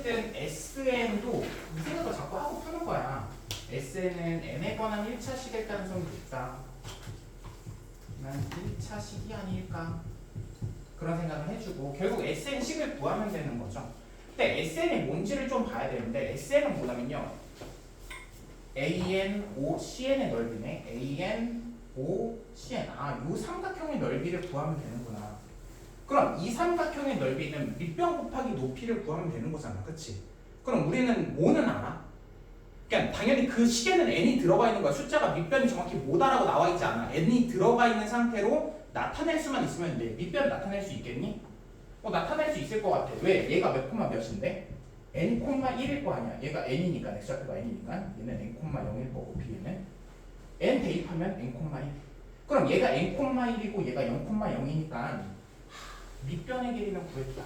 어쨌든 SN도 이 생각을 자꾸 하고 푸는 거야. SN은 n에 관한 1차 식일 가능성이 높다. 난 1차식이 아닐까? 그런 생각을 해주고 결국 SN식을 구하면 되는 거죠. 근데 SN이 뭔지를 좀 봐야 되는데 SN은 뭐냐면요. AN, O, CN의 넓이네. AN, O, CN. 요 삼각형의 넓이를 구하면 되는구나. 그럼 이 삼각형의 넓이는 밑변 곱하기 높이를 구하면 되는 거잖아. 그치? 그럼 우리는 뭐는 알아? 그러니까 당연히 그 식에는 n이 들어가 있는 거야. 숫자가 밑변이 정확히 뭐다라고 나와 있지 않아. n이 들어가 있는 상태로 나타낼 수만 있으면 돼. 밑변 나타낼 수 있겠니? 나타낼 수 있을 것 같아. 왜? 얘가 몇 콤마 몇인데? n, 1일 거 아니야. 얘가 n이니까, x좌표가 n이니까 얘는 n, 0일 거고 b는 n 대입하면 n, 1. 그럼 얘가 n, 1이고 얘가 0, 0이니까 밑변의 길이는 구했다.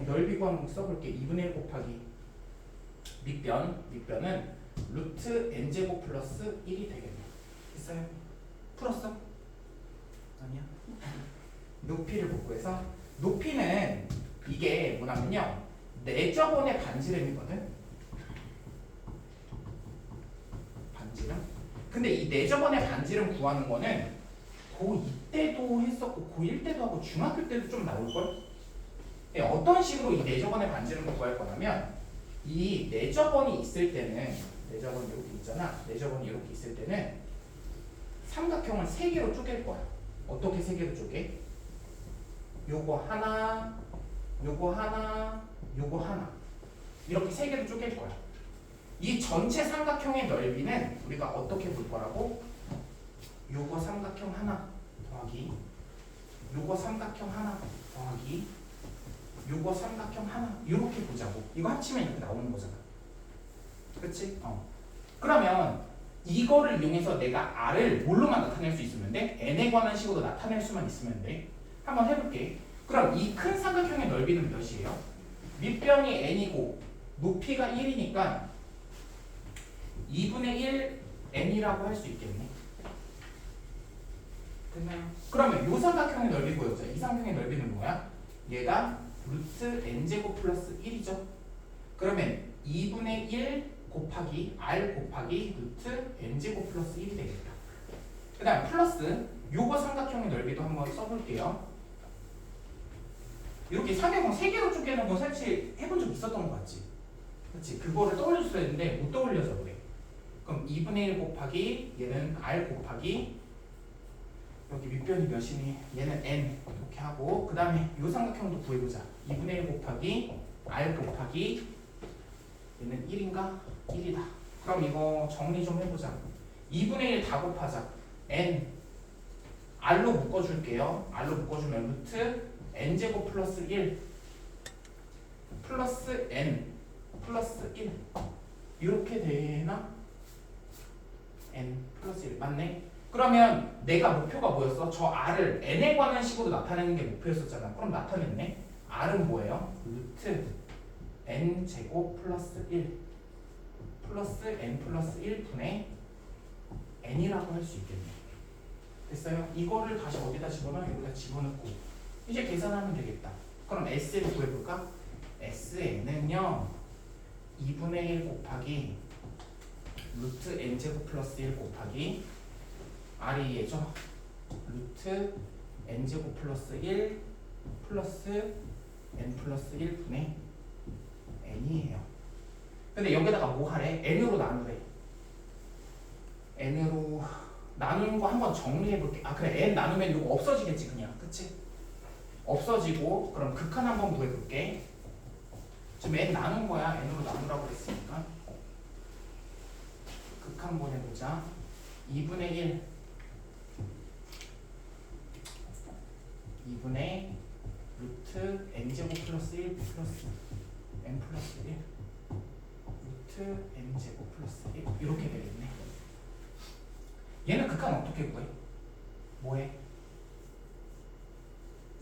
넓이 구하는 거 써볼게. 2분의 1 곱하기 밑변은 루트 n제곱 플러스 1이 되겠네. 됐어요? 풀었어? 아니야? 높이를 복구해서 높이는 이게 뭐냐면요. 내저번의 반지름이거든? 반지름? 근데 이 내저번의 반지름 구하는 거는 고2 때도 했었고 고1 때도 하고 중학교 때도 좀 나올걸? 어떤 식으로 이 내저번의 반지름을 구할 거냐면 이 내저번이 있을 때는 내저번이 이렇게 있잖아. 내저번이 이렇게 있을 때는 삼각형을 3개로 쪼갤 거야. 어떻게 3개로 쪼개? 요거 하나, 요거 하나, 요거 하나 이렇게 3개로 쪼갤 거야. 이 전체 삼각형의 넓이는 우리가 어떻게 볼 거라고? 요거 삼각형 하나 더하기 요거 삼각형 하나 더하기 요거 삼각형 하나 이렇게 보자고. 이거 합치면 이렇게 나오는 거잖아. 그치? 그러면 이거를 이용해서 내가 R을 뭘로만 나타낼 수 있으면 돼? n에 관한 식으로 나타낼 수만 있으면 돼. 한번 해볼게. 그럼 이 큰 삼각형의 넓이는 몇이에요? 밑변이 n이고 높이가 1이니까 2분의 1 n이라고 할 수 있겠네. 됐나요? 그러면 이 삼각형의 넓이 보여줘. 이 삼각형의 넓이는 뭐야? 얘가 루트 n제곱 플러스 1이죠. 그러면 2분의 1 곱하기 r 곱하기 루트 n제곱 플러스 1이 되겠다. 그 다음 플러스 요거 삼각형의 넓이도 한번 써볼게요. 이렇게 삼각형 3개로 쪼개는 건 사실 해본 적 있었던 것 같지? 그치? 그거를 떠올렸어야 했는데 못 떠올려서 그래. 그럼 2분의 1 곱하기 얘는 r 곱하기 여기 밑변이 몇이니? 얘는 n 이렇게 하고 그 다음에 이 삼각형도 구해보자. 2분의 1 곱하기 r 곱하기 얘는 1인가? 1이다. 그럼 이거 정리 좀 해보자. 2분의 1 다 곱하자. n r로 묶어줄게요. r로 묶어주면 루트 n제곱 플러스 1 플러스 n 플러스 1 이렇게 되나? n 플러스 1 맞네? 그러면 내가 목표가 뭐였어? 저 r을 n에 관한 식으로 나타내는 게 목표였었잖아. 그럼 나타냈네. r은 뭐예요? 루트 n 제곱 플러스 1 플러스 n 플러스 1분의 n이라고 할 수 있겠네. 됐어요? 이거를 다시 어디다 집어넣어? 여기다 집어넣고 이제 계산하면 되겠다. 그럼 SN을 구해볼까? SN은요 2분의 1 곱하기 루트 n제곱 플러스 1 곱하기 R이 얘죠? 루트 n제곱 플러스 1 플러스 n 플러스 1분의 n이에요. 근데 여기다가 뭐 하래? n으로 나누래. n으로 나누는 거 한번 정리해볼게. 그래 n 나누면 이거 없어지겠지 그냥. 그치? 없어지고 그럼 극한 한번 구해볼게. 지금 n 나눈 거야. n으로 나누라고 했으니까 극한 보내보자. 2분의 1 2분의 루트 n제곱 플러스 1 플러스 n 플러스 1 루트 n제곱 플러스 1 이렇게 되겠네. 얘는 극한 어떻게 구해? 뭐해?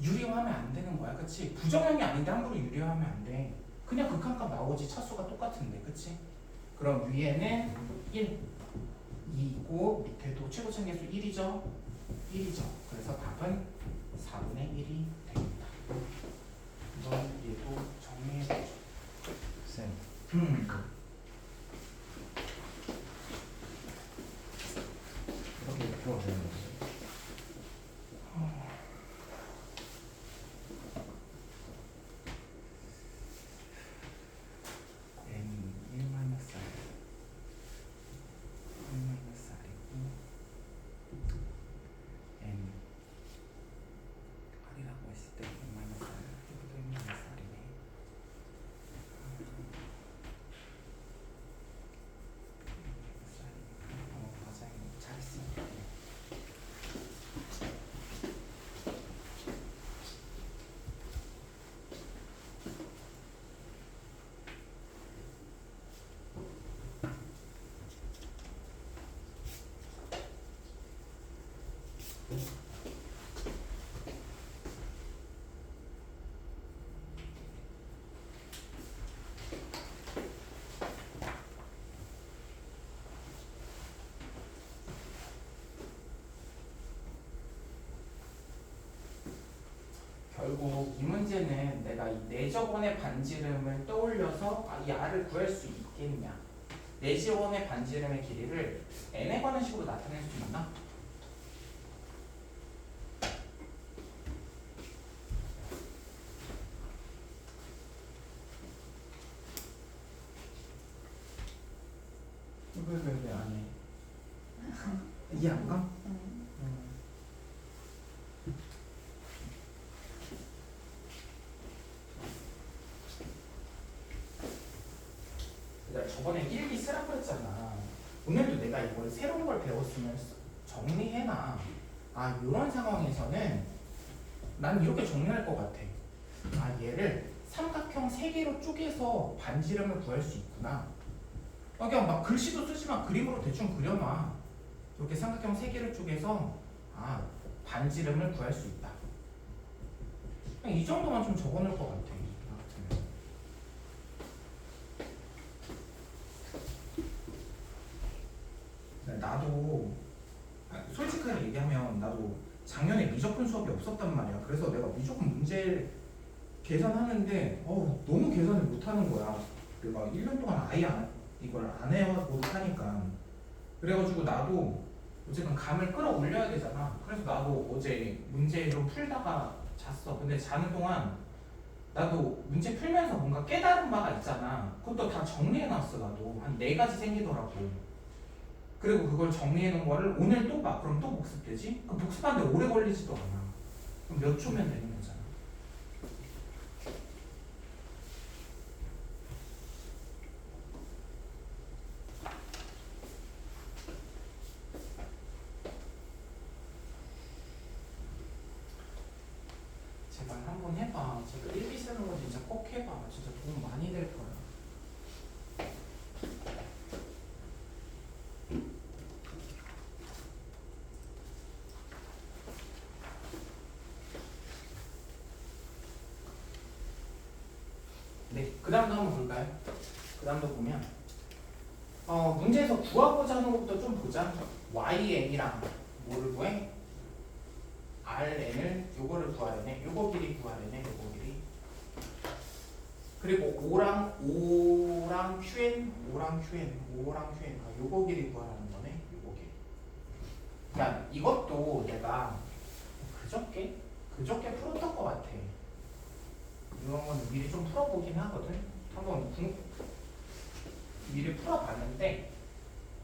유리화하면 안 되는 거야. 그치? 부정형이 아닌데 함부로 유리화하면 안 돼. 그냥 극한값 나오지. 차수가 똑같은데. 그치? 그럼 위에는 1 2고 밑에도 최고차계수 1이죠? 1이죠. 그래서 답은 4분의 1이 되겠다. 이건 얘도 정리해보죠. 쌤. 음. 이렇게 풀어주는 거지. n 1 마이너스 r 1 마이너스 r이고 n r이라고 했을 때 1 마이너스 r 이것도 1 마이너스 r이네. 맞아요. 잘했어. 결국 이 문제는 내가 이 내저번의 반지름을 떠올려서 이 r을 구할 수 있겠냐, 내지원의 반지름의 길이를 n에 관한 식으로 나타낼 수 있나? 왜 안 해? 이해 안 가? 내가 저번에 일기 쓰라고 했잖아. 오늘도 내가 이걸 새로운 걸 배웠으면 정리해놔. 아, 이런 상황에서는 난 이렇게 정리할 것 같아. 아, 얘를 삼각형 3개로 쪼개서 반지름을 구할 수 있구나. 그냥 막 글씨도 쓰지만 그림으로 대충 그려놔. 이렇게 삼각형 3개를 쪼개서 반지름을 구할 수 있다. 그냥 이 정도만 좀 적어놓을 것 같아. 나 같으면. 나도 솔직하게 얘기하면 나도 작년에 미적분 수업이 없었단 말이야. 그래서 내가 미적분 문제 계산하는데 너무 계산을 못하는 거야. 내가 1년 동안 아예 이걸 안 해보고 하니까. 그래가지고 나도 어쨌든 감을 끌어올려야 되잖아. 그래서 나도 어제 문제 좀 풀다가 잤어. 근데 자는 동안 나도 문제 풀면서 뭔가 깨달은 바가 있잖아. 그것도 다 정리해놨어. 나도 한 4가지 생기더라고. 그리고 그걸 정리해놓은 거를 오늘 또 봐. 그럼 또 복습되지? 그럼 복습하는데 오래 걸리지도 않아. 그럼 몇 초면 되는 거잖아. 제발 한번 해봐. 제가 일기 쓰는 거 진짜 꼭 해봐. 진짜 도움 많이 될 거야. 네, 그 다음도 한번 볼까요? 그 다음도 보면 문제에서 구하고자 하는 것부터 좀 보자. YN이랑 뭐를 구해? RN을 요거를 구하려네. 요거 길이 구하려네. 요거 길이. 그리고 O랑 QN 요거 길이 구하라는 거네. 요거 길이. 그러니까 이것도 내가 그저께 풀었던 것 같아. 이런 거는 미리 좀 풀어보긴 하거든. 한번 미리 풀어봤는데,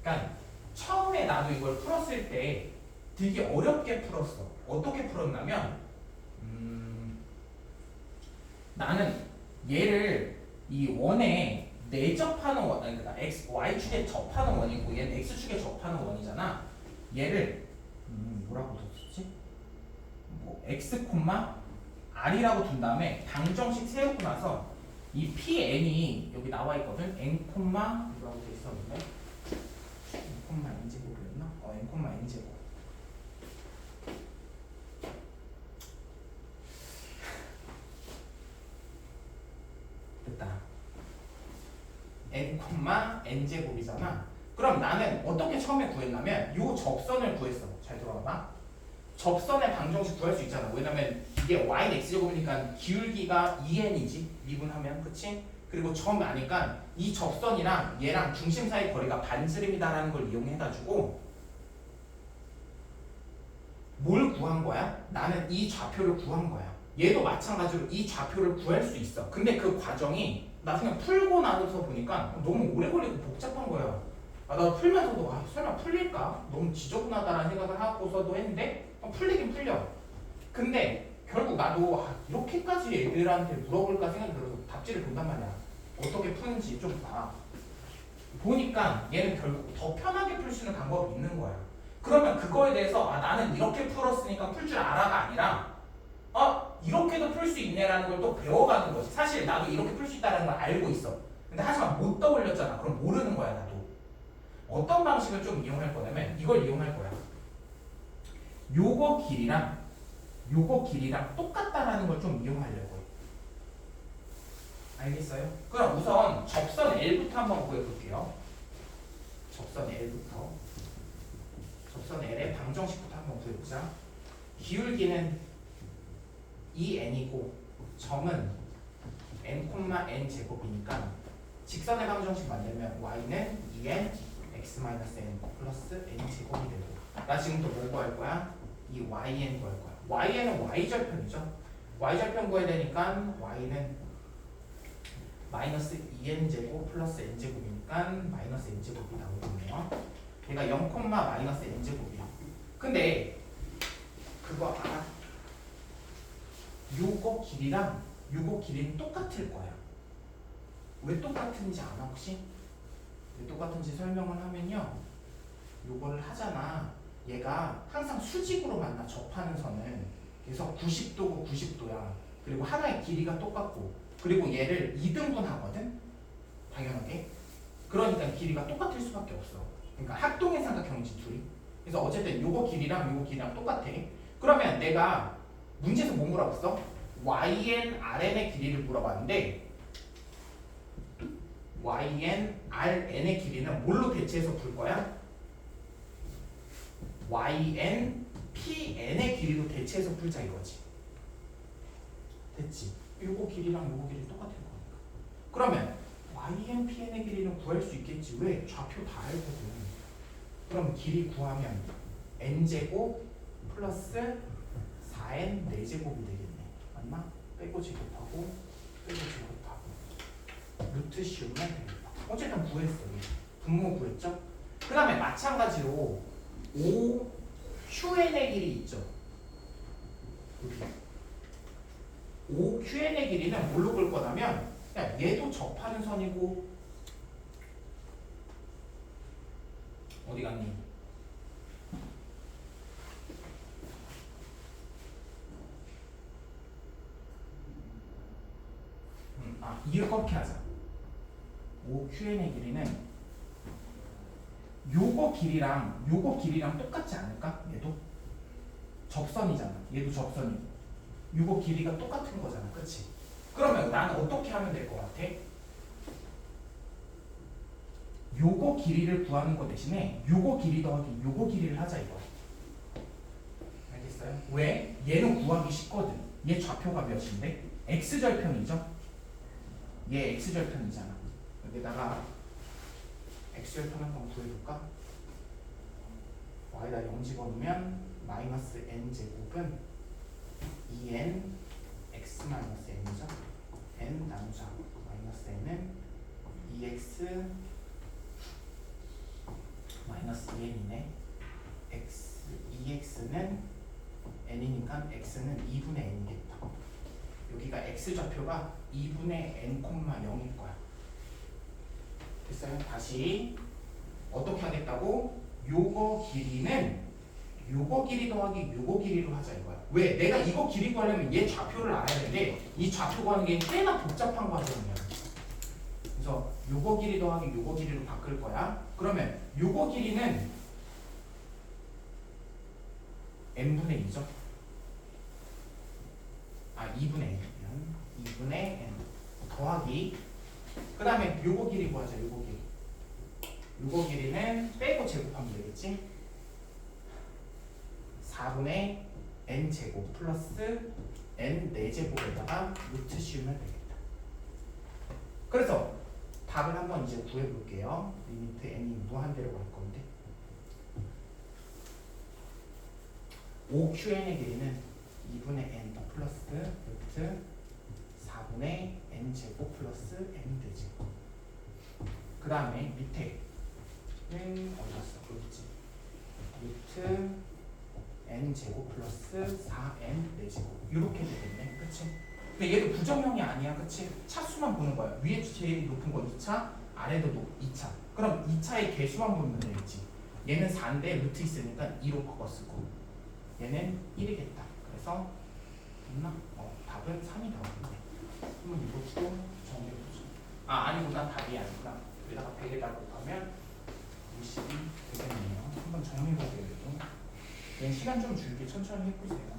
그러니까 처음에 나도 이걸 풀었을 때 되게 어렵게 풀었어. 어떻게 풀었냐면, 나는 얘를 이 원에 내접하는 원, 아니 그러니까 y축에 접하는 원이고 얘는 x축에 접하는 원이잖아. 얘를 뭐라고 썼지? 뭐 x, r이라고 둔 다음에 방정식 세우고 나서 이 pn이 여기 나와 있거든. n, 이라고 돼 있었는데 n, n제곱이었나? n, n제곱. 됐다. n, n제곱이잖아. 그럼 나는 어떻게 처음에 구했냐면 요 접선을 구했어. 잘 들어봐봐. 접선의 방정식 구할 수 있잖아. 왜냐면 이게 y는 x제곱이니까 기울기가 2n이지. 미분하면. 그치? 그리고 점 아니까 이 접선이랑 얘랑 중심 사이 거리가 반지름이다라는 걸 이용해가지고 뭘 구한 거야? 나는 이 좌표를 구한 거야. 얘도 마찬가지로 이 좌표를 구할 수 있어. 근데 그 과정이 나중에 풀고 나서 보니까 너무 오래 걸리고 복잡한 거야. 아, 나 풀면서도 설마 풀릴까? 너무 지저분하다라는 생각을 하고서도 했는데 풀리긴 풀려. 근데 결국 나도 이렇게까지 애들한테 물어볼까 생각이 들어서 답지를 본단 말이야. 어떻게 푸는지 좀 봐. 보니까 얘는 결국 더 편하게 풀 수 있는 방법이 있는 거야. 그러면 그거에 대해서 나는 이렇게 풀었으니까 풀 줄 알아가 아니라 이렇게도 풀 수 있네라는 걸 또 배워가는 거지. 사실 나도 이렇게 풀 수 있다는 걸 알고 있어. 근데 하지만 못 떠올렸잖아. 그럼 모르는 거야 나도. 어떤 방식을 좀 이용할 거냐면 이걸 이용할 거야. 요거 길이랑 똑같다라는 걸 좀 이용하려고 해. 알겠어요? 그럼 우선 접선 L부터 한번 구해볼게요. 접선 L의 방정식부터 한번 구해보자. 기울기는 2n이고 점은 n, n 제곱이니까 직선의 방정식 만들면 y는 2n x-n 플러스 n 제곱이 되고 나 지금부터 뭐 구할 거야? 이 yn 구할 거야. y는 y절편이죠. y절편 구해야 되니까 y는 마이너스 2n 제곱 플러스 n 제곱이니까 마이너스 n 제곱이 나오겠네요. 얘가 0, 마이너스 n 제곱이야. 근데 그거 알아? 요거 길이는 똑같을 거야. 왜 똑같은지 아나 혹시? 왜 똑같은지 설명을 하면요. 요거를 하잖아. 얘가 항상 수직으로 만나 접하는 선은 그래서 90도고 90도야. 그리고 하나의 길이가 똑같고 그리고 얘를 2등분 하거든? 당연하게. 그러니까 길이가 똑같을 수밖에 없어. 그러니까 합동의 삼각형이지 둘이. 그래서 어쨌든 요거 길이랑 똑같아. 그러면 내가 문제에서 뭐 물어봤어? yn, rn의 길이를 물어봤는데 yn, rn의 길이는 뭘로 대체해서 풀 거야? yn, pn의 길이로 대체해서 풀자 이거지. 됐지? 요거 길이랑 요거 길이 똑같은 거니까. 그러면 yn, pn의 길이는 구할 수 있겠지. 왜? 좌표 다 알거든. 그럼 길이 구하면 n제곱 플러스 4n 4제곱이 되겠네. 맞나? 빼고 제곱하고 루트 씌우면 되겠다. 어쨌든 구했어. 분모 구했죠? 그 다음에 마찬가지로 OQN의 길이 있죠. 여기. OQN의 길이는 뭘로 볼 거냐면 그냥 얘도 접하는 선이고 어디 갔니? 이렇게 하자. OQN의 길이는 요거 길이랑 똑같지 않을까? 얘도 접선이잖아. 얘도 접선이고 요거 길이가 똑같은 거잖아. 그렇지? 그러면 나는 어떻게 하면 될 것 같아? 요거 길이를 구하는 거 대신에 요거 길이 더하기 요거 길이를 하자 이거. 알겠어요? 왜? 얘는 구하기 쉽거든. 얘 좌표가 몇인데? x절편이죠? 얘 x절편이잖아. 여기다가 x절편 한번 구해볼까? y에다 0 집어넣으면 마이너스 n 제곱은 2n x 마이너스 n이죠. n 나누자 마이너스 n은 2x 마이너스 2n이네. 2x는 n이니까 x는 2분의 n이겠다. 여기가 x좌표가 2분의 n, 0일 거야. 됐어요? 다시 어떻게 하겠다고? 요거 길이는 요거 길이 더하기 요거 길이로 하자 이거야. 왜? 내가 이거 길이 구하려면 얘 좌표를 알아야 되는데 이 좌표 구하는 게 꽤나 복잡한 과정이야. 그래서 요거 길이 더하기 요거 길이로 바꿀 거야. 그러면 요거 길이는 n분의 2죠. 2분의 n. 2분의 n 더하기 그 다음에 요거 길이 구하자. 요거 길이. 요거 길이는 빼고 제곱하면 되겠지. 4분의 n 제곱 플러스 n 4제곱에다가 루트 씌우면 되겠다. 그래서 답을 한번 이제 구해볼게요. 리미트 n이 무한대로 갈 건데 5qn의 길이는 2분의 n 플러스 루트 4분의 n 제곱 플러스 n 대제곱. 그 다음에 밑에는 어디 갔어? 여기 있지. 루트 n 제곱 플러스 4n 내제곱 이렇게 되겠네. 그치? 근데 얘도 부정형이 아니야. 그치? 차수만 보는 거야. 위에 제일 높은 건 2차, 아래도 2차. 그럼 2차의 개수만 보면 되겠지. 얘는 4인데 루트 있으니까 2로 바꿔 쓰고 얘는 1이겠다. 그래서 됐나? 답은 3이 나오겠네. 한번 이것도 정리해보자. 아니구나. 답이 아니구나. 여기다가 100에다 곱하면 50이 되겠네요. 한번 정리해볼게요. 얘 시간 좀 줄게 천천히 해보세요.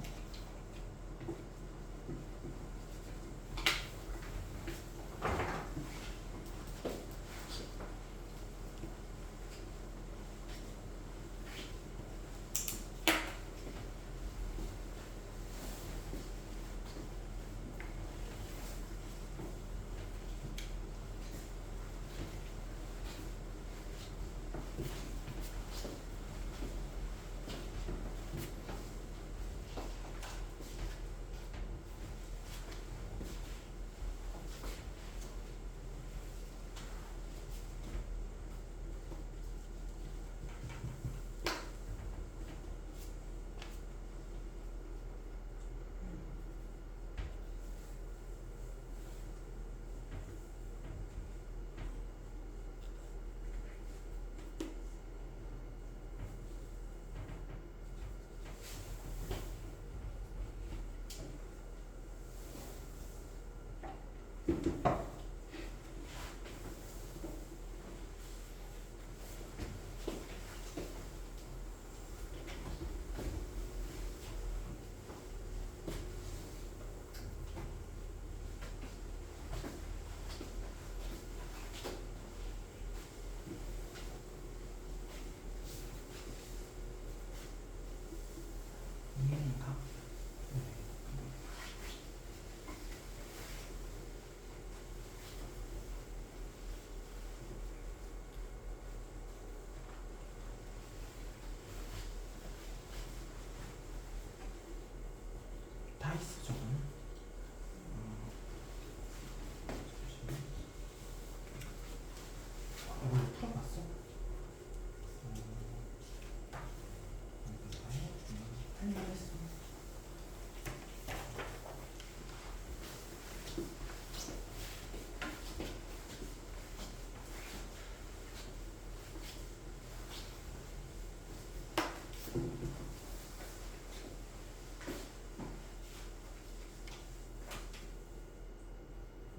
이해인가? 다 있어 저거는. 이거 풀어봤어? 할만했어.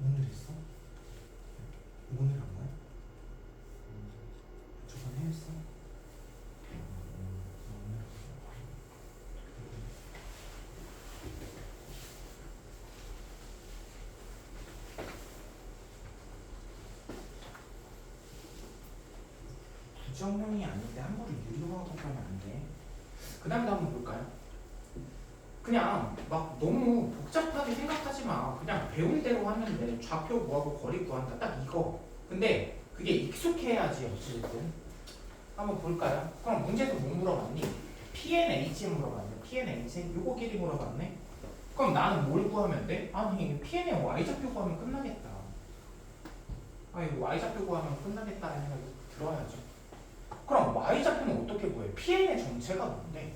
오늘 했어? 오늘 한 거야? 저번에 했어? 부정형이 아닌데 함부로 유도하고 가면 안 돼. 그 다음에 한번 볼까요? 그냥 막 너무 복잡하게 생각하지 마. 그냥 배운 대로 하면 돼. 좌표 구하고 거리 구한다. 딱 이거. 근데 그게 익숙해야지 어찌됐든. 한번 볼까요? 그럼 문제에서 뭐 물어봤니? PNH 물어봤네. PNH 요거 길이 물어봤네. 그럼 나는 뭘 구하면 돼? 아니 PN의 Y좌표 구하면 끝나겠다. 이거 Y좌표 구하면 끝나겠다는 생각이 들어야죠. 그럼 Y좌표는 어떻게 구해? PN의 전체가 뭔데?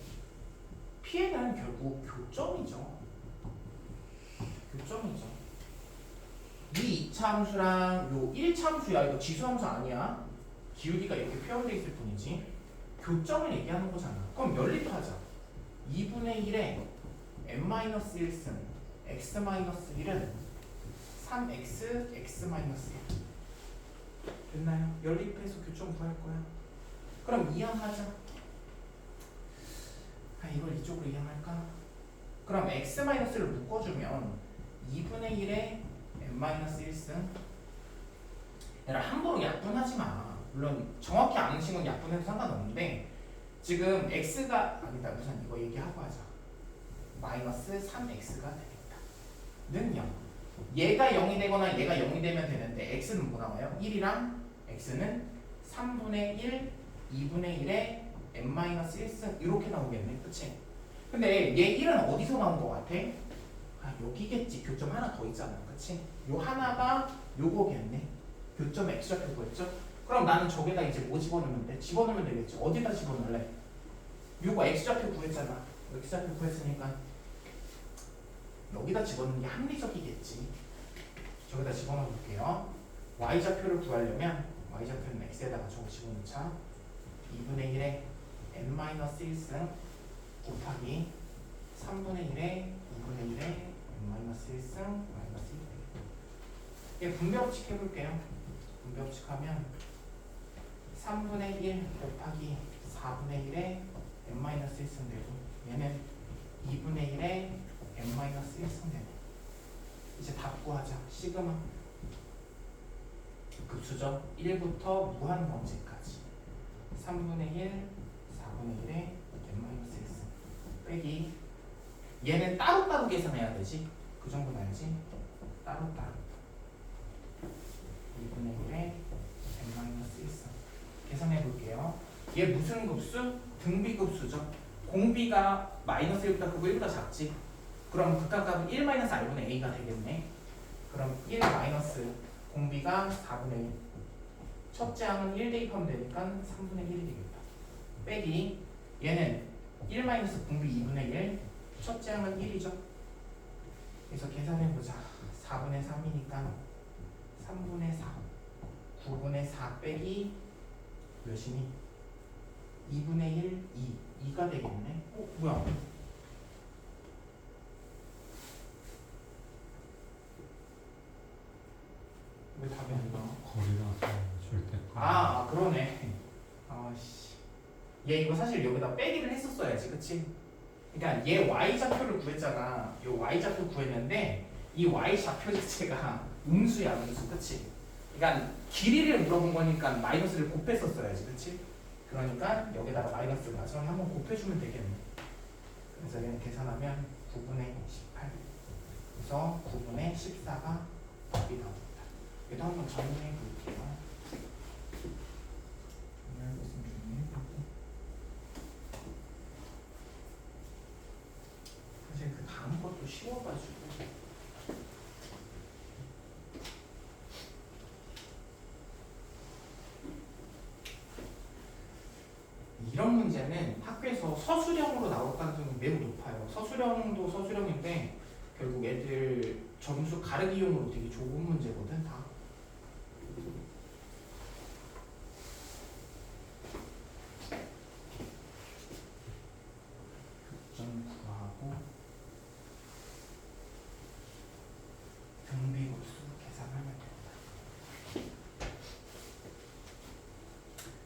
PN은 결국 교점이죠. 교점이죠. 이 2차함수랑 요 1차함수야. 이거 지수함수 아니야. 기울기가 이렇게 표현되어 있을 뿐이지. 교점을 얘기하는 거잖아. 그럼 연립하자. 2분의 1에 n-1승 x-1은 3x x-1 됐나요? 연립해서 교점 구할 거야. 그럼 이항하자. 이걸 이쪽으로 이항할까? 그럼 x-를 묶어주면 2분의 1에 n-1승 얘들아 함부로 약분하지 마. 물론 정확히 아는 친구는 약분해도 상관없는데 지금 x가 아니다. 우선 이거 얘기하고 하자. 마이너스 3x가 되겠다. 는요. 얘가 0이 되거나 얘가 0이 되면 되는데 x는 뭐 나와요? 1이랑 x는 3분의 1, 2분의 1에 n-1승 이렇게 나오겠네. 그치? 근데 얘 1은 어디서 나온 것 같아? 아 여기겠지. 교점 하나 더 있잖아. 그치? 요 하나가 요거겠네. 교점 x좌표 구했죠? 그럼 나는 저기다 이제 뭐 집어넣으면 돼? 집어넣으면 되겠지. 어디다 집어넣을래? 요거 x좌표 구했잖아. x좌표 구했으니까 여기다 집어넣는 게 합리적이겠지. 저기다 집어넣어 볼게요. y좌표를 구하려면 y좌표는 x에다가 저거 집어넣자. 2분의 1에 n-1승 곱하기 3분의 1에 2분의 1에 n-1승 마이너스 1. 이게 분배법칙 해볼게요. 분배법칙 하면 3분의 1 곱하기 4분의 1에 n-1승 되고 얘는 2분의 1에 n-1승 되네. 이제 답 구하자. 시그마 급수죠. 1부터 무한 범위까지 3분의 1, 4분의 1에 n-1승 빼기 얘는 따로따로 계산해야 되지. 그 정도는 알지? 따로따로 2분의 1에 n-1승 계산해 볼게요. 얘 무슨 급수? 등비급수죠. 공비가 마이너스 1보다 크고 1보다 작지. 그럼 극한값은 1 마이너스 r분의 a가 되겠네. 그럼 1 마이너스 공비가 4분의 1. 첫째 항은 1 대입하면 되니까 3분의 1이 되겠다. 빼기 얘는 1 마이너스 공비 2분의 1. 첫째 항은 1이죠. 그래서 계산해보자. 4분의 3이니까 3분의 4. 9분의 4 빼기 몇이니? 2분의 1, 2. 2가 되겠네. 뭐야? 왜 답이 안 나와? 거리가 절대. 그러네. 아씨. 얘 이거 사실 여기다 빼기를 했었어야지, 그치? 그러니까 얘 y 좌표를 구했잖아. 요 y 좌표 구했는데 이 y 좌표 자체가 음수야, 음수, 그치? 그러니까 길이를 물어본 거니까 마이너스를 곱했었어야지, 그치? 그러니까 여기다가 마이너스 마지막에 한번 곱해주면 되겠네. 그래서 얘는 계산하면 9분의 18. 그래서 9분의 14가 답이 나옵니다. 얘도 한번 정리해 볼게요. 사실 그 다음 것도 쉬워가지고 이런 문제는 학교에서 서술형으로 나올 가능성이 매우 높아요. 서술형도 서술형인데 결국 애들 점수 가르기용으로 되게 좋은 문제거든 다. 점 구하고 등비급수 계산하면 된다.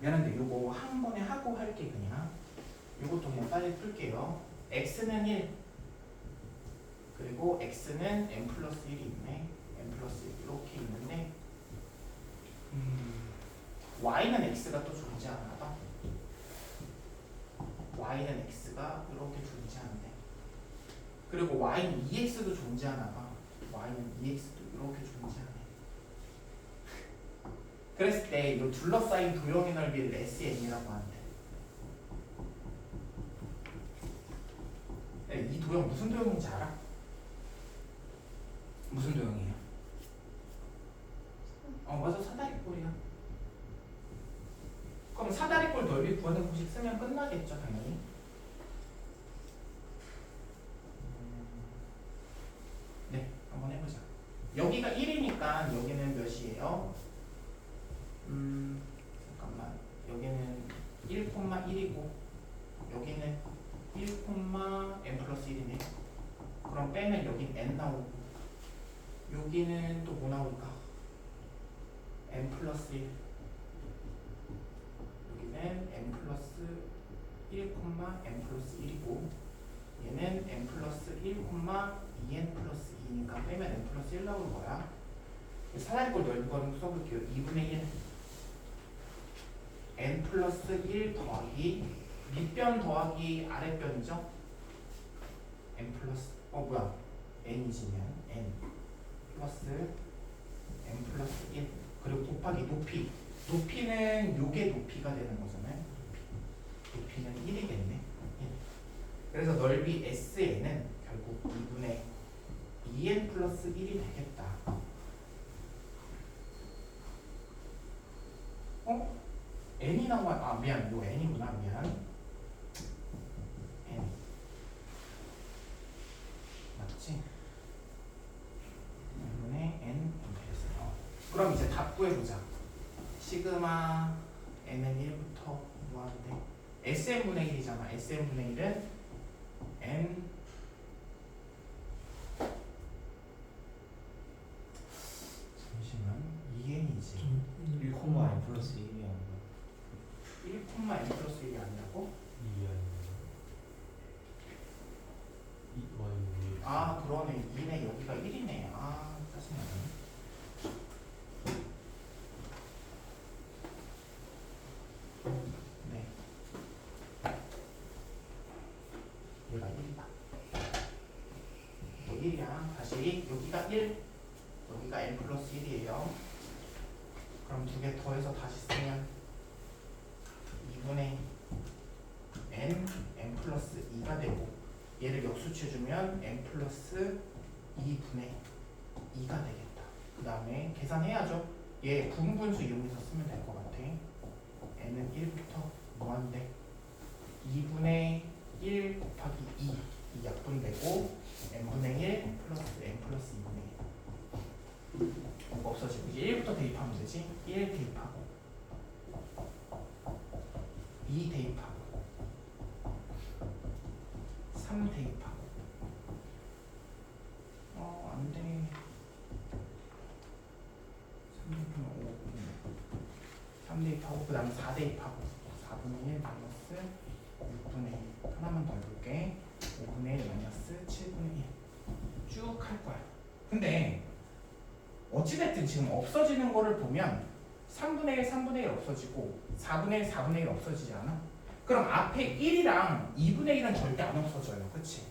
미안한데 요거 한 번에 하고 할게. 그냥 요것도 그냥 빨리 풀게요. x는 1 그리고 x는 n 플러스 1이 있네. n 플러스 1 이렇게 있는데 y는 x가 또 존재하나 봐. y는 x가 이렇게 존재하는데 그리고 y는 2x도 존재하나 봐. y는 2x도 이렇게 존재하네. 그랬을 때 이 둘러싸인 도형의 넓이를 SN이라고 하는데 이 도형 무슨 도형인지 알아? 무슨 도형이에요? 맞아, 사다리꼴이야. 그럼 사다리꼴 넓이 구하는 공식 쓰면 끝나겠죠, 당연히. 네, 한번 해보자. 여기가 1이니까 여기는 몇이에요? 잠깐만. 여기는 1,1이고 여기는 1, n 플러스 1이네. 그럼 빼면 여긴 n 나오고 여기는 또 뭐 나올까? n 플러스 1. 여기는 n 플러스 1, n 플러스 1이고 얘는 n 플러스 1, 2n 플러스 2니까 빼면 n 플러스 1 나올 거야. 사다리꼴 넓은 거는 써볼게요. 2분의 1 n 플러스 1 더하기 밑변 더하기 아랫변이죠? n 플러스 n이지면 n 플러스 n 플러스 1 그리고 곱하기 높이 높이는 요게 높이가 되는 거잖아요. 높이는 1이겠네. 1. 그래서 넓이 SN은 결국 2분의 2n 플러스 1이 되겠다. n이 나와. 미안. 이거 n이구나. 미안. n. 맞지? 2분의 n 됐어. 그럼 이제 답 구해보자. 시그마 n은 1부터 무한대 Sn분의 1이잖아. Sn분의 1은 n 잠시만 2n이지 1, n 플러스 1이 아니라 1,n 플러스 1이 아니라고? 2이 아니라 2y 아 그러네. 2네 여기가 1이네. 아 짜증나네. 네 얘가 1이다. 이게 1이야. 다시 여기가 1 여기가 n 플러스 1이에요. 그럼 두 개 더해서 다시 쓰면 2분의 n 플러스 2가 되고 얘를 역수치해주면 n 플러스 2분의 2가 되겠다. 그 다음에 계산해야죠. 얘 부분분수 이용해서 쓰면 될 것 같아. n은 1부터 무한대 2분의 1 곱하기 2 이 약분되고 n분의 1 플러스 n 플러스 2분의 1 없어지고 이제 1부터 대입하면 되지. 1 대입하고 2 대입하고 3 대입하고 안돼 3 대입하면 5 3 대입하고 그 다음에 4 대입하고 4분의 1 마이너스 6분의 1 하나만 더 해볼게. 5분의 1 마이너스 7분의 1 쭉 할 거야. 근데 어찌됐든 지금 없어지는 거를 보면 3분의 1, 3분의 1 없어지고 4분의 1, 4분의 1 없어지지 않아? 그럼 앞에 1이랑 2분의 1은 절대 안 없어져요. 그치?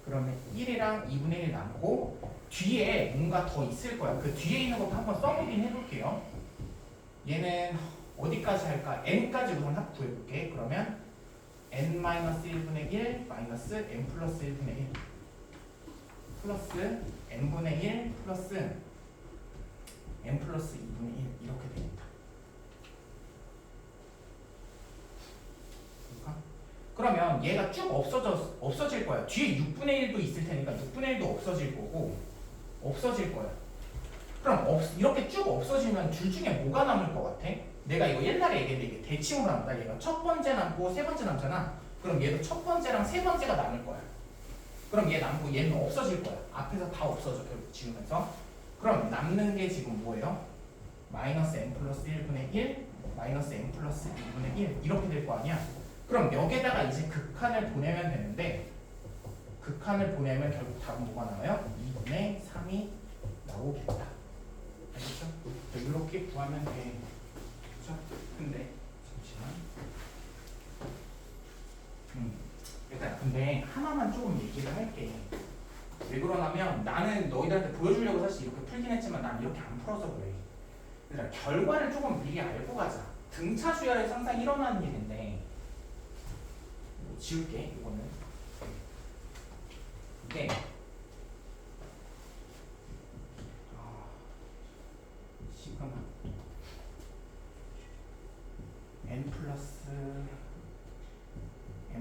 그러면 1이랑 2분의 1 남고 뒤에 뭔가 더 있을 거야. 그 뒤에 있는 것도 한번 써보긴 해볼게요. 얘는 어디까지 할까? n까지 우선 합 구해볼게. 그러면 n-1분의 1 마이너스 n 플러스 1분의 1 플러스 n분의 1 플러스 n 플러스 2분의 1 이렇게 되겠다. 그러면 얘가 쭉 없어질 거야. 뒤에 6분의 1도 있을 테니까 6분의 1도 없어질 거고 없어질 거야. 그럼 이렇게 쭉 없어지면 둘 중에 뭐가 남을 것 같아? 내가 이거 옛날에 얘기했는데 이게 대칭으로 남다. 얘가 첫 번째 남고 세 번째 남잖아. 그럼 얘도 첫 번째랑 세 번째가 남을 거야. 그럼 얘 남고 얘는 없어질 거야. 앞에서 다 없어져 결국 지우면서. 그럼 남는 게 지금 뭐예요? 마이너스 n 플러스 1분의 1 마이너스 n 플러스 2분의 1 이렇게 될 거 아니야? 그럼 여기에다가 이제 극한을 보내면 되는데 극한을 보내면 결국 답은 뭐가 나와요? 2분의 3이 나오겠다. 알겠죠? 이렇게 구하면 돼. 그렇죠? 근데 잠시만. 일단 근데 하나만 조금 얘기를 할게. 왜 그러냐면 나는 너희들한테 보여주려고 사실 이렇게 풀긴 했지만 난 이렇게 안 풀어서 그래. 그러니까 결과를 조금 미리 알고 가자. 등차 수열에서 항상 일어나는 일인데 지울게 이거는. 이게 시그마 n 플러스 1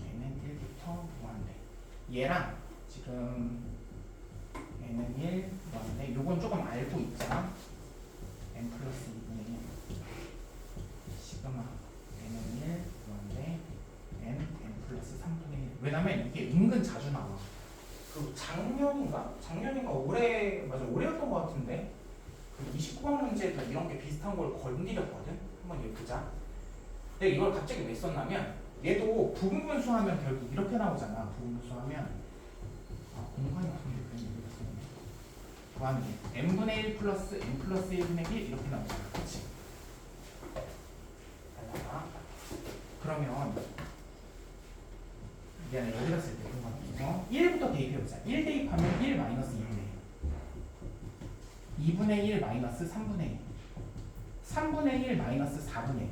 얘는 1부터 무한대. 얘랑 지금 얘는 1 무한대. 요건 조금 알고 있잖아. n 플러스 2분의 1 시그마 n은 1 무한대 n 플러스 3분의 1. 왜냐면 이게 은근 자주 나와. 그 작년인가 올해 맞아 올해였던 것 같은데 그 29번 문제에도 이런 게 비슷한 걸 건드렸거든. 한번 얘 보자. 근데 이걸 갑자기 왜 썼냐면 얘도 부분분수하면 결국 이렇게 나오잖아. 부분분수하면 공간이 없는데 그냥 이렇게 썼네. 구하는 게 n분의 1 플러스 n 플러스 1분의 1 이렇게 나오잖아. 그치? 그러면 미안해 여기다 쓸 때 공간 1부터 대입해보자. 1 대입하면 1 마이너스 2분의 1. 2분의 1 마이너스 3분의 1. 3분의 1 마이너스 4분의 1.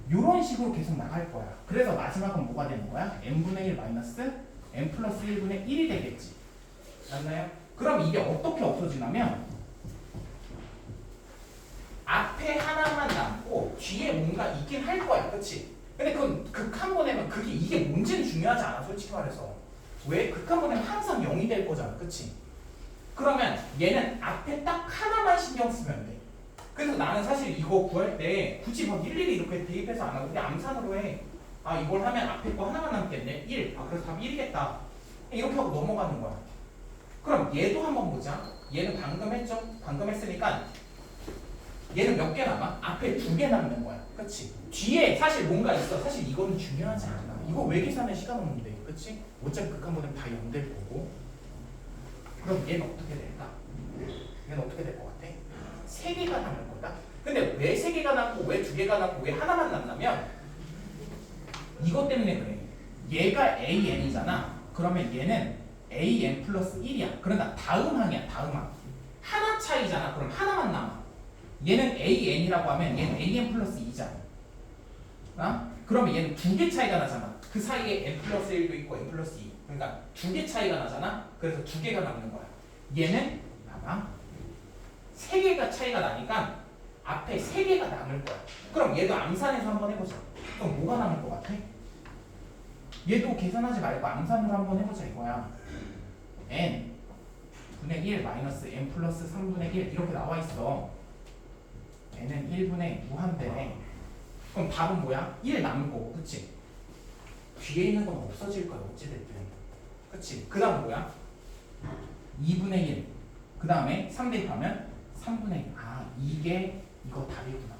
이런 식으로 계속 나갈 거야. 그래서 마지막은 뭐가 되는 거야? n분의 1 마이너스 n 플러스 1분의 1이 되겠지. 맞나요? 그럼 이게 어떻게 없어지냐면 앞에 하나만 남고 뒤에 뭔가 있긴 할 거야. 그치? 근데 그건 극한 보내면 이게 뭔지는 중요하지 않아. 솔직히 말해서. 왜? 극한 보내면 항상 0이 될 거잖아. 그치? 그러면 얘는 앞에 딱 하나만 신경 쓰면 돼. 그래서 나는 사실 이거 구할 때 굳이 막 일일이 이렇게 대입해서 안 하고 그냥 암산으로 해. 아 이걸 하면 앞에 거 하나만 남겠네. 1. 아 그래서 답이 1이겠다. 이렇게 하고 넘어가는 거야. 그럼 얘도 한번 보자. 얘는 방금 했죠? 방금 했으니까 얘는 몇 개 남아? 앞에 2개 남는 거야. 그치? 뒤에 사실 뭔가 있어. 사실 이거는 중요하지 않아. 이거 왜 계산해 시간 없는데. 그치? 어차피 극한보는 다 0 될 거고. 그럼 얘는 어떻게 될까? 얘는 어떻게 될 것 같아? 3개가 남을 거다. 근데 왜 3개가 남고 왜 2개가 남고 왜 하나만 남냐면 이것 때문에 그래. 얘가 AN이잖아. 그러면 얘는 AN 플러스 1이야. 그러나 다음 항이야. 다음 항. 하나 차이잖아. 그럼 하나만 남아. 얘는 AN이라고 하면 얘는 AN 플러스 2잖아. 어? 그러면 얘는 2개 차이가 나잖아. 그 사이에 N 플러스 1도 있고 N 플러스 2. 그러니까 2개 차이가 나잖아. 그래서 2개가 남는 거야. 얘는 봐봐. 3개가 차이가 나니까 앞에 3개가 남을 거야. 그럼 얘도 암산해서 한번 해보자. 그럼 뭐가 남을 것 같아? 얘도 계산하지 말고 암산으로 한번 해보자 이거야. n 분의 1 마이너스 n 플러스 3분의 1 이렇게 나와 있어. n은 1분의 무한대네. 그럼 답은 뭐야? 1 남을 거고, 그치? 뒤에 있는 건 없어질 거야, 어찌됐든. 그치? 그 다음 뭐야? 2분의 1. 그 다음에 3 대입하면 3분의 1. 아, 이게 이거 답이구나.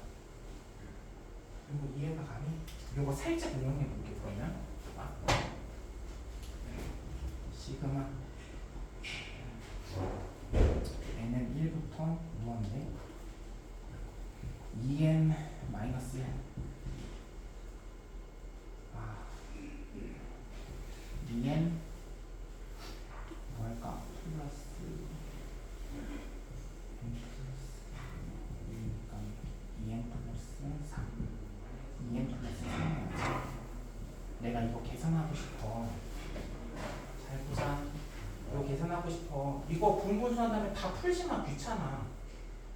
이거 이해가 가니? 이거 살짝 응용해 볼게, 그러면. 시그마 n은 1부터 무한대 2n 마이너스 1. 아, 2n 뭐랄까 플러스 n 플러스 2니까 2n 플러스 3. 2n 플러스 3. 내가 이거 계산하고 싶어. 잘 보자. 이거 계산하고 싶어. 이거 분분수 한 다음에 다 풀지마. 귀찮아.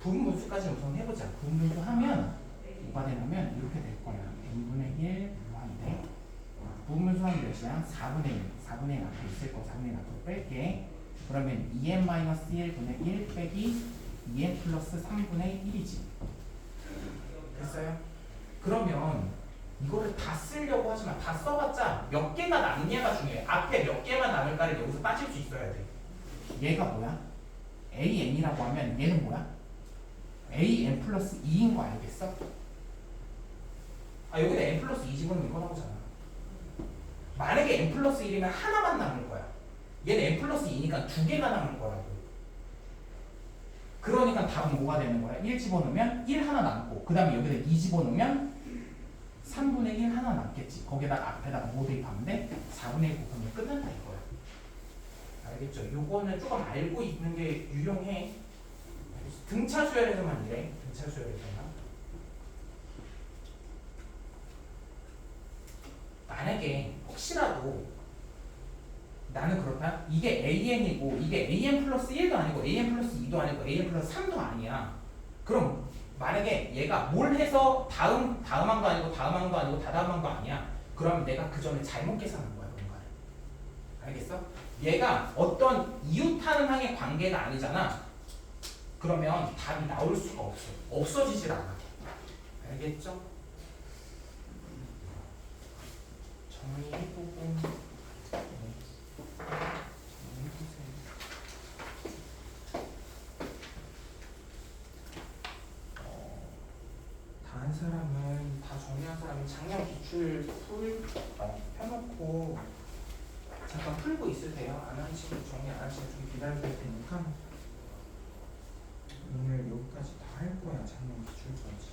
부분분수까지는 우선 해보자. 부분분수 하면 뭐가 되냐면 이렇게 될 거야. n분의 1 무한대. 부분분수 하면 몇이야? 4분의 1. 4분의 1 앞에 있을 거 4분의 1 앞으로 뺄게. 그러면 2n-1분의 1 빼기 2n 플러스 3분의 1이지. 됐어요? 그러면 이거를 다 쓰려고 하지만 다 써봤자 몇 개가 남냐가 중요해. 앞에 몇 개만 남을까를 여기서 따질 수 있어야 돼. 얘가 뭐야? AN이라고 하면 얘는 뭐야? AN 플러스 2인 거 알겠어? 아 여기다 N 플러스 2 집어넣으면 이거 나오잖아. 만약에 N 플러스 1이면 하나만 남을 거야. 얘는 N 플러스 2니까 2개가 남을 거라고. 그러니까 답은 뭐가 되는 거야? 1 집어넣으면 1 하나 남고 그 다음에 여기다 2 집어넣으면 3분의 1 하나 남겠지. 거기다가 앞에다가 뭐 대입하면 돼? 4분의 1 곱하면 끝난다 이거야. 알겠죠? 요거는 조금 알고 있는 게 유용해. 등차 수열에서만 이래. 등차 수열에서만. 만약에 혹시라도 나는 그렇다. 이게 AN이고 이게 AN 플러스 1도 아니고 AN 플러스 2도 아니고 AN 플러스 3도 아니야. 그럼 만약에 얘가 뭘 해서 다음 항도 아니고 다음 항도 아니고 다다음 항도 아니야. 그러면 내가 그 전에 잘못 계산한 거야. 그런 거야. 알겠어? 얘가 어떤 이웃하는 항의 관계가 아니잖아. 그러면 답이 나올 수가 없어. 없어지질 않아. 알겠죠? 정리해보고 다른 사람은 다 정리한 사람이 작년 기출 펴놓고 잠깐 풀고 있으세요. 안 하는 친구 정리 안 하시면 좀 기다려줄 테니까 오늘 여기까지 다 할 거야. 작년 기출까지.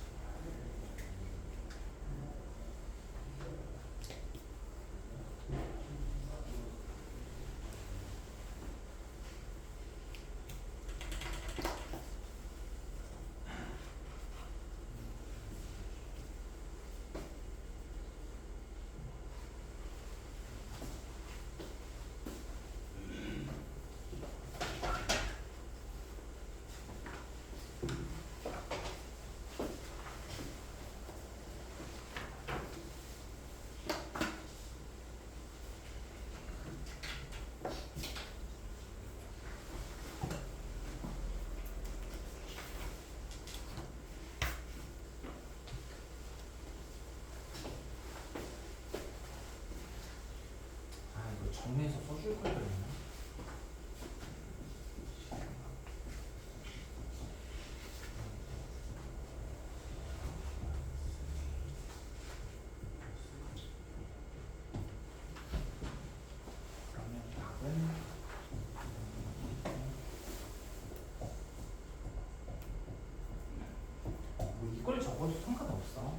이걸 적어도 상관없어.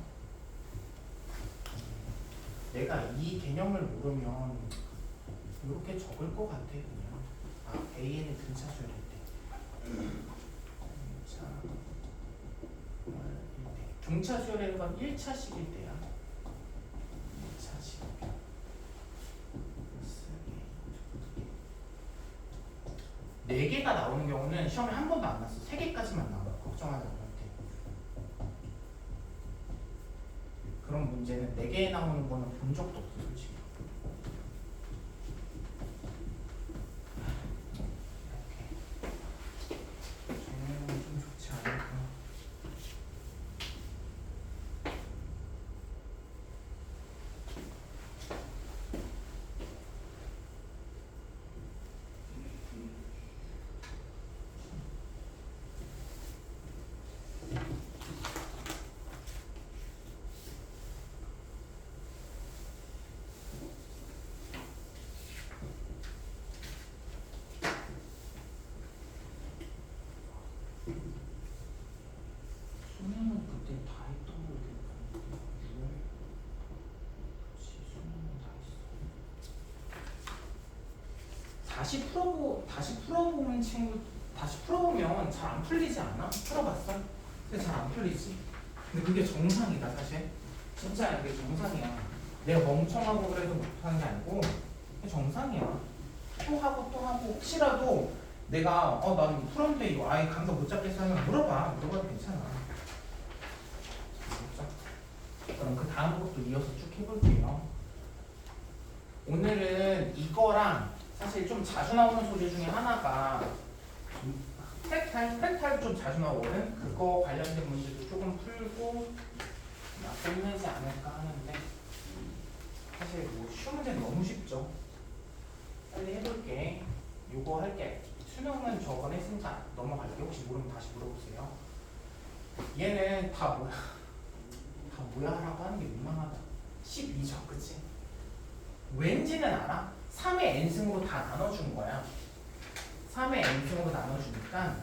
내가 이 개념을 모르면 이렇게 적을 것 같아 그냥. 아, AN이 등차수일 때. 등차 수열이라는 건 1차식일 때야. 1차식. 네 개가 나오는 경우는 시험에 한 번도 안 났어. 3개까지만 나와. 걱정하지 않아도 돼. 그런 문제는 4개 나오는 거는 본 적도 없어, 솔직히. 이렇게. 정리는 좀 좋지 않을까. 수능은 그때 다 했던 걸로 기억하는데 6월 그치 수능은 다 했어. 다시 풀어보는 친구 다시 풀어보면 잘 안 풀리지 않아? 풀어봤어? 근데 잘 안 풀리지. 근데 그게 정상이다 사실. 진짜 이게 정상이야. 내가 멍청하고 그래도 못하는 게 아니고 그게 정상이야. 또 하고 혹시라도 내가 난 풀었는데 이거 아예 감각 못 잡겠어 하면 물어봐도 괜찮아. 그럼 그 다음 것도 이어서 쭉 해볼게요. 오늘은 이거랑 사실 좀 자주 나오는 소재 중에 하나가 프랙탈 좀 자주 나오거든. 그거 관련된 문제도 조금 풀고 끝내지 않을까 하는데 사실 뭐 쉬운 문제는 너무 쉽죠. 빨리 해볼게. 요거 할게. 수능은 저번에 했으니까 넘어갈게. 혹시 모르면 다시 물어보세요. 얘는 다 뭐야 라고 하는 게 민망하다. 12죠 그치? 왠지는 알아? 3의 n승으로 다 나눠준 거야. 3의 n승으로 나눠주니까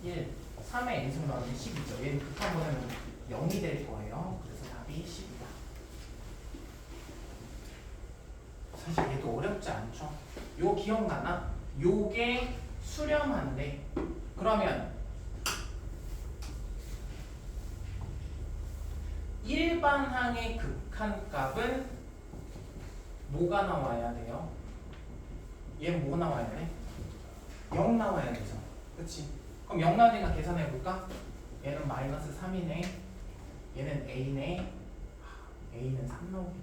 1, 3의 n승으로 나누면 12죠. 얘는 극한 보내면 0이 될 거예요. 그래서 답이 10이다. 사실 얘도 어렵지 않죠? 요 기억나나? 요게 수렴한데 그러면 일반항의 극한값은 뭐가 나와야 돼요? 얘는 뭐 나와야 돼? 0 나와야 되죠. 그치? 그럼 0 나오니까 계산해 볼까? 얘는 마이너스 3이네. 얘는 A네. A는 3 나오겠다.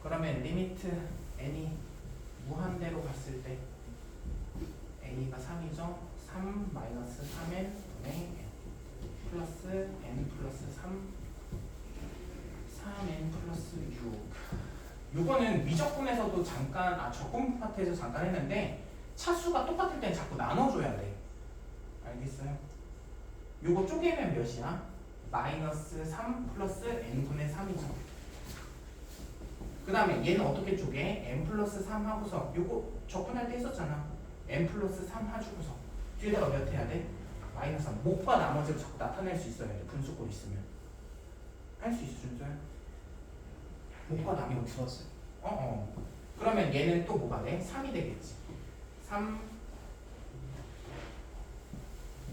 그러면 리미트 n이 무한대로 갔을 때 A가 3이죠. 3 마이너스 3n 분의 n 플러스 n 플러스 3 3n 플러스 6. 요거는 미적분에서도 잠깐 적분 파트에서 잠깐 했는데 차수가 똑같을 땐 자꾸 나눠줘야 돼. 알겠어요? 요거 쪼개면 몇이야? 마이너스 3 플러스 n분의 3이죠. 그 다음에 얘는 어떻게 쪼개? n 플러스 3 하고서 요거 적분할 때 했었잖아. n 플러스 3 해주고서 뒤에다가 몇 해야 돼? 마이너스 3. 목과 나머지를 자꾸 나타낼 수 있어야 돼. 분수꼴 있으면. 할 수 있어 준서야? 목과 나머지. 풀었어요. 그러면 얘는 또 뭐가 돼? 3이 되겠지. 3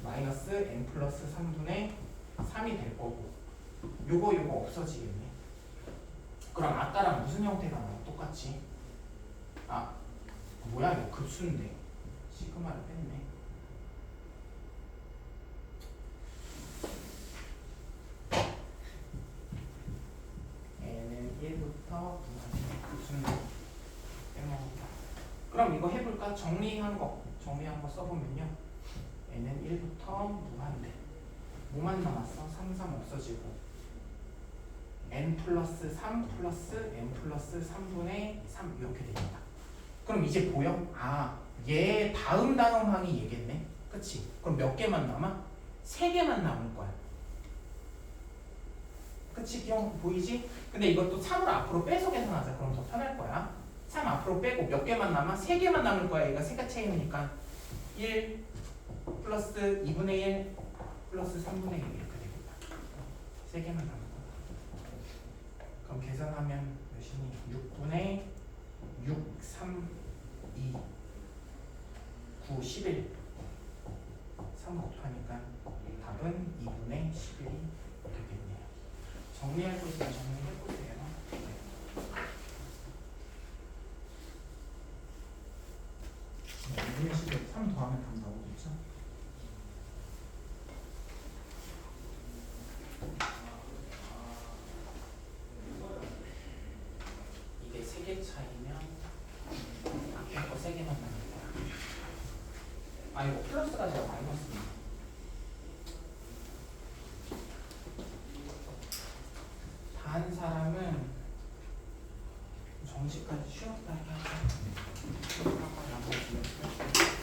마이너스 n 플러스 3분의 3이 될 거고 요거 없어지겠네. 그럼 아까랑 무슨 형태가 나와? 똑같이. 뭐야 이거 급수인데 시그마를 뺐네. n은 1부터 급수인데 빼먹었다. 그럼 이거 해볼까? 정리한 거 써보면요. n은 1부터 무한대. 뭐만 남았어? 3, 3 없어지고 n 플러스 3 플러스 n 플러스 3분의 3 이렇게 됩니다. 그럼 이제 보여? 얘 다음 항이 얘겠네. 그치? 그럼 몇 개만 남아? 3개만 남을 거야. 그치? 기억 보이지? 근데 이것도 3으로 앞으로 빼서 계산하자. 그럼 더 편할 거야. 3 앞으로 빼고 몇 개만 남아? 3개만 남을 거야. 얘가 세가 체이니까 1 플러스 2분의 1 플러스 3분의 1 이렇게 되겠다. 3개만 남은 거. 그럼 계산하면 몇이니? 6분의 6, 3, 2, 9, 11 3 곱하니까 답은 2분의 11이 되겠네요. 정리할 거 있으면 정리해보세요. 2분의 11 3 더하면 답 나오겠죠? 이게 3개 차이면 앞에 거 3개만 남는 거야. 아 이거 플러스가 제가 마이너스입니다. 다 한 사람은 정식까지 쉬었다 해야죠. 쉬었다가 나머지